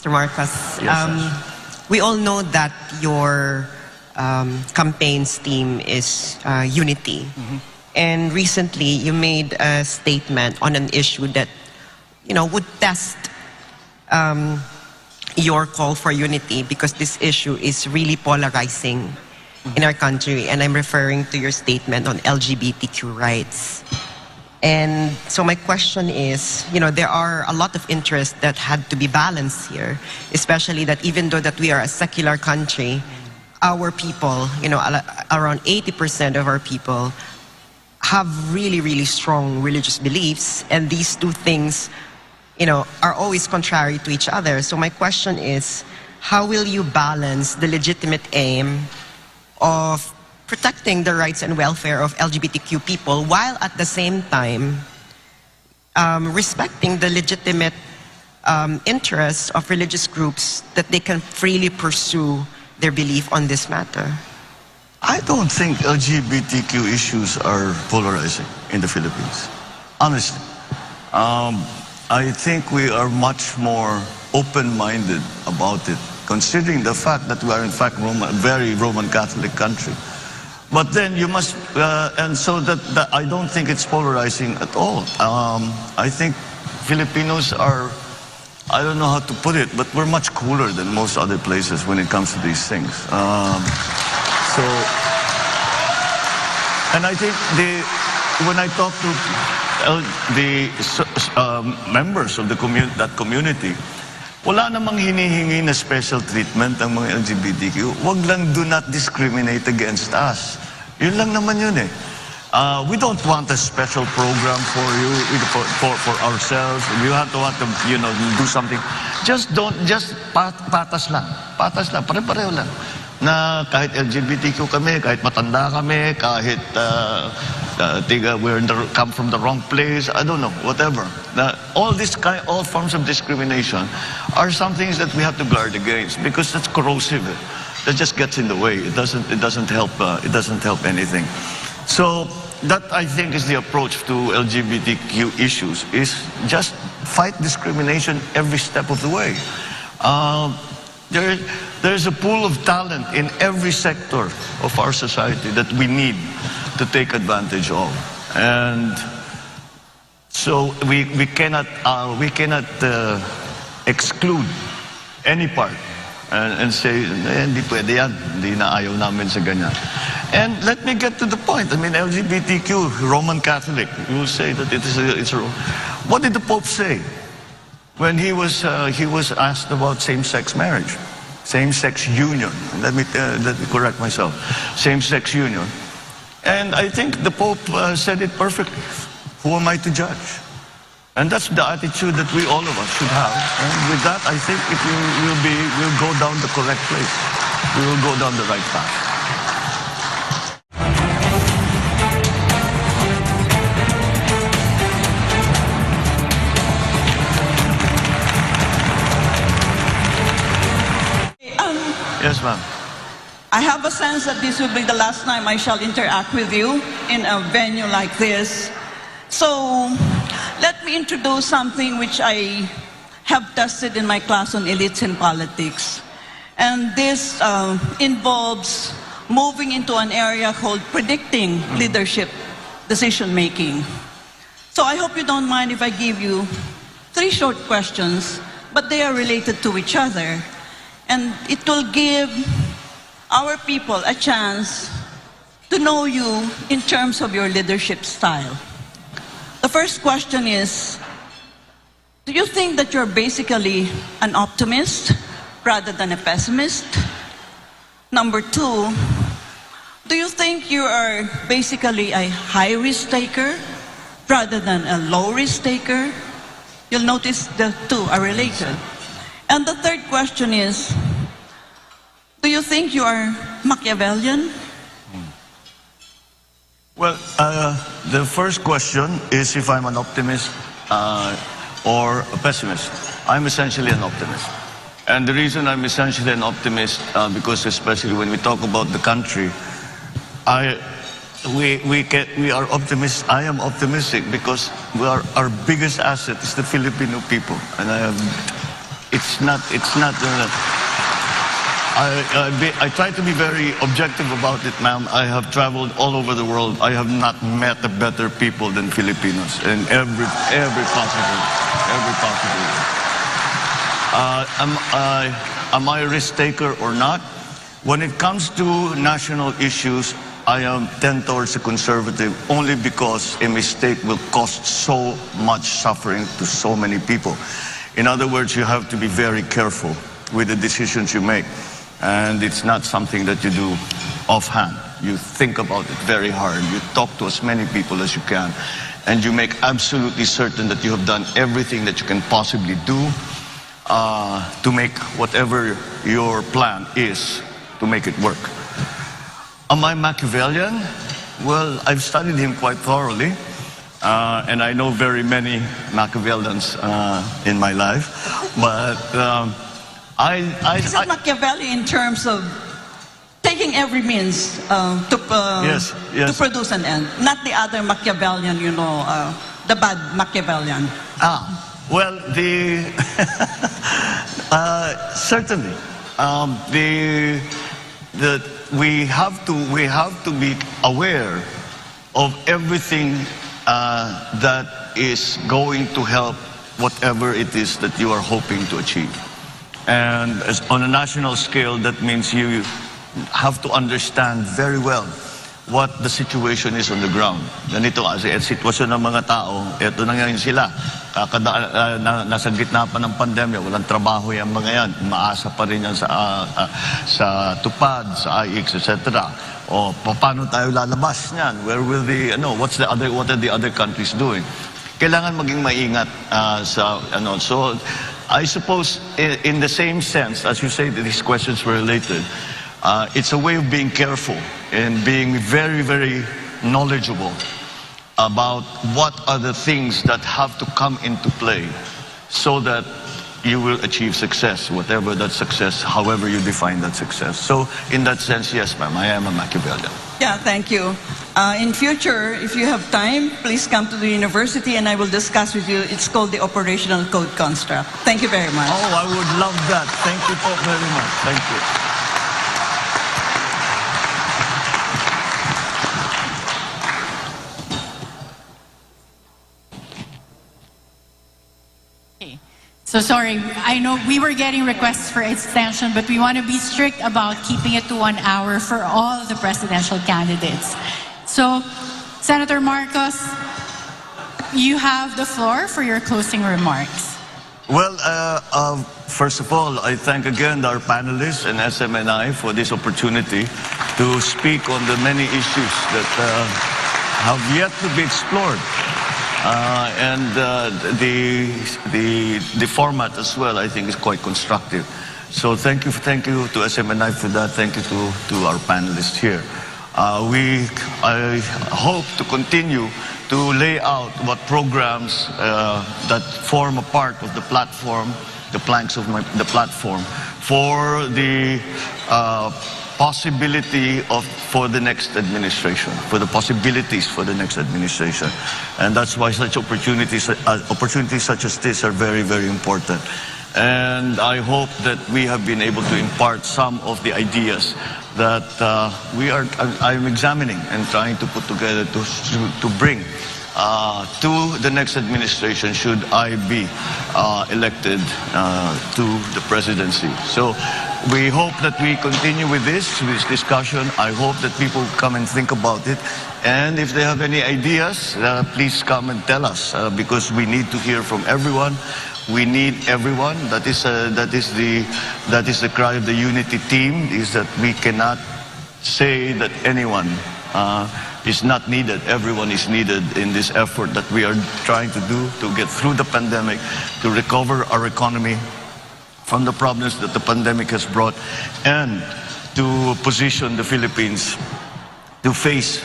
Mr. Marcos. Yes, we all know that your campaign's theme is unity. And recently, you made a statement on an issue that, would test your call for unity, because this issue is really polarizing in our country. And I'm referring to your statement on LGBTQ rights. And so my question is, there are a lot of interests that had to be balanced here, especially that even though that we are a secular country, our people, around 80% of our people have really, really strong religious beliefs, and these two things, are always contrary to each other. So my question is, how will you balance the legitimate aim of protecting the rights and welfare of LGBTQ people while at the same time respecting the legitimate interests of religious groups that they can freely pursue their belief on this matter? I don't think LGBTQ issues are polarizing in the Philippines, honestly. I think we are much more open-minded about it, considering the fact that we are in fact a very Roman Catholic country. But then you must, and so that I don't think it's polarizing at all. I think Filipinos are, I don't know how to put it, but we're much cooler than most other places when it comes to these things. And I think when I talk to the members of that community, wala namang hinihingi na special treatment ang mga LGBTQ. Wag lang do not discriminate against us. Yun lang naman yun eh. We don't want a special program for you, for ourselves. We want to, do something. Just patas lang. Patas lang, pare-pareho lang. Na kahit LGBTQ kami, kahit matanda kami, kahit come from the wrong place, I don't know, whatever. All forms of discrimination are some things that we have to guard against, because that's corrosive. That just gets in the way. It doesn't help anything. So that, I think, is the approach to LGBTQ issues, is just fight discrimination every step of the way. There's a pool of talent in every sector of our society that we need to take advantage of, and so we cannot exclude any part and say hindi pwede yan, hindi na ayaw namin sa ganyan. And let me get to the point. I mean, LGBTQ, Roman Catholic, you will say that it's a. What did the Pope say when he was asked about same-sex marriage? Same-sex union. Let me correct myself. Same-sex union. And I think the Pope said it perfectly. Who am I to judge? And that's the attitude that all of us should have. And with that, I think we'll go down the correct place. We will go down the right path. Yes, ma'am. I have a sense that this will be the last time I shall interact with you in a venue like this. So let me introduce something which I have tested in my class on elites in politics. And this involves moving into an area called predicting leadership decision making. So I hope you don't mind if I give you 3 short questions, but they are related to each other. And it will give our people a chance to know you in terms of your leadership style. The first question is, do you think that you're basically an optimist rather than a pessimist? Number 2, do you think you are basically a high-risk taker rather than a low-risk taker? You'll notice the 2 are related. And the third question is, do you think you are Machiavellian? Well, the first question is if I'm an optimist or a pessimist. I'm essentially an optimist. And the reason I'm essentially an optimist, because especially when we talk about the country, we are optimists. I am optimistic because our biggest asset is the Filipino people. And it's not. I try to be very objective about it, ma'am. I have traveled all over the world. I have not met a better people than Filipinos in every possible. Am I a risk taker or not? When it comes to national issues, I am tend towards the conservative only because a mistake will cost so much suffering to so many people. In other words, you have to be very careful with the decisions you make. And it's not something that you do offhand. You think about it very hard. You talk to as many people as you can. And you make absolutely certain that you have done everything that you can possibly do to make whatever your plan is, to make it work. Am I Machiavellian? Well, I've studied him quite thoroughly. And I know very many Machiavellians in my life. But Is it Machiavelli in terms of taking every means to produce an end? Not the other Machiavellian, you know, the bad Machiavellian. Well, certainly. We have to be aware of everything that is going to help whatever it is that you are hoping to achieve. And on a national scale, that means you have to understand very well what the situation is on the ground. Ganito kasi at sitwasyon ng mga tao, eto na ngayon sila. Nasa gitna pa ng pandemya, walang trabaho yung mga yan. Maasa pa rin yan sa tupad, sa IX, etc. O paano tayo lalabas niyan? Where will what are the other countries doing? Kailangan maging maingat so I suppose in the same sense, as you say that these questions were related, it's a way of being careful and being very, very knowledgeable about what are the things that have to come into play so that you will achieve success, whatever that success, however you define that success. So in that sense, yes, ma'am, I am a Machiavellian. Yeah, thank you. In future, if you have time, please come to the university and I will discuss with you. It's called the Operational Code Construct. Thank you very much. Oh, I would love that. Thank you very much. Thank you. So sorry, I know we were getting requests for extension, but we want to be strict about keeping it to 1 hour for all of the presidential candidates. So, Senator Marcos, you have the floor for your closing remarks. Well, first of all, I thank again our panelists and SMNI for this opportunity to speak on the many issues that have yet to be explored. The format as well, I think, is quite constructive. So thank you to SMNI for that. Thank you to our panelists here. I hope to continue to lay out what programs that form a part of the platform, the planks of the platform, for the possibility for the next administration, for the possibilities for the next administration. And that's why such opportunities such as this are very, very important. And I hope that we have been able to impart some of the ideas that I'm examining and trying to put together to bring to the next administration should I be elected to the presidency. So we hope that we continue with this discussion. I hope that people come and think about it. And if they have any ideas, please come and tell us because we need to hear from everyone. We need everyone. That is the cry of the unity team, is that we cannot say that anyone is not needed. Everyone is needed in this effort that we are trying to do to get through the pandemic, to recover our economy from the problems that the pandemic has brought, and to position the Philippines to face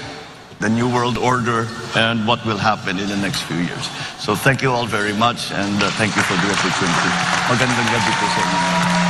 the new world order and what will happen in the next few years. So thank you all very much, and thank you for the opportunity. Magandang gabi po sa inyo.